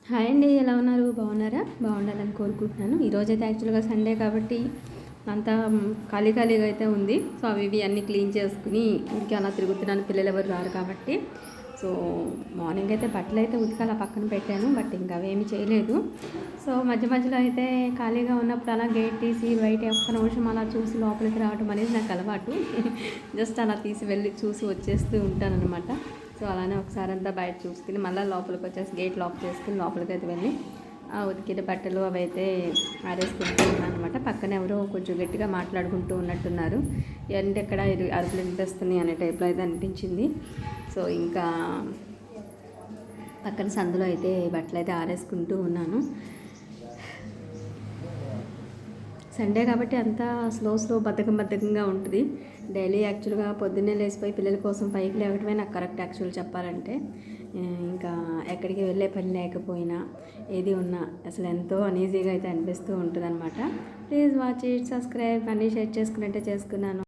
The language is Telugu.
హాయ్ అండి, ఎలా ఉన్నారు? బాగున్నారా? బాగుండాలని కోరుకుంటున్నాను. ఈరోజైతే యాక్చువల్గా సండే కాబట్టి అంతా ఖాళీగా అయితే ఉంది. సో అవి ఇవి అన్నీ క్లీన్ చేసుకుని ఊరికి అలా తిరుగుతున్నాను. పిల్లలు ఎవరు రారు కాబట్టి. సో మార్నింగ్ అయితే బట్టలు అయితే ఉతికి అలా పక్కన పెట్టాను, బట్ ఇంకా అవేమీ చేయలేదు. సో మధ్యలో అయితే ఖాళీగా ఉన్నప్పుడు అలా గేట్ తీసి బయట ఒక్క నిమిషం అలా చూసి లోపలికి రావడం అనేది నాకు అలవాటు. జస్ట్ అలా తీసి వెళ్ళి చూసి వచ్చేస్తూ ఉంటాను అనమాట. సో అలానే ఒకసారి అంతా బయట చూసుకుని మళ్ళీ లోపలికి వచ్చేసి గేట్ లాక్ చేసుకుని లోపలికి అయితే వెళ్ళి ఆ ఉతికిన బట్టలు అవి అయితే ఆరేసుకుంటూ ఉన్నాను అనమాట. పక్కన ఎవరో కొంచెం గట్టిగా మాట్లాడుకుంటూ ఉన్నట్టున్నారు. ఏంటి ఎక్కడ అరుపులు వినిపిస్తున్నాయి అనే టైప్లో అయితే అనిపించింది. సో ఇంకా పక్కన సందులో అయితే బట్టలు అయితే ఆరేసుకుంటూ ఉన్నాను. సండే కాబట్టి అంతా స్లో బద్ధకంగా ఉంటుంది. డైలీ యాక్చువల్గా పొద్దున్నే లేచిపోయి పిల్లల కోసం పైకి లేవటమే నాకు కరెక్ట్ యాక్చువల్ చెప్పాలంటే. ఇంకా ఎక్కడికి వెళ్ళే పని లేకపోయినా ఏది ఉన్నా అసలు ఎంతో అనీజీగా అయితే అనిపిస్తూ ఉంటుంది అనమాట. ప్లీజ్ వాచ్ ఇట్, సబ్స్క్రైబ్, అన్నీ షేర్ చేసుకున్నట్టే చేసుకున్నాను.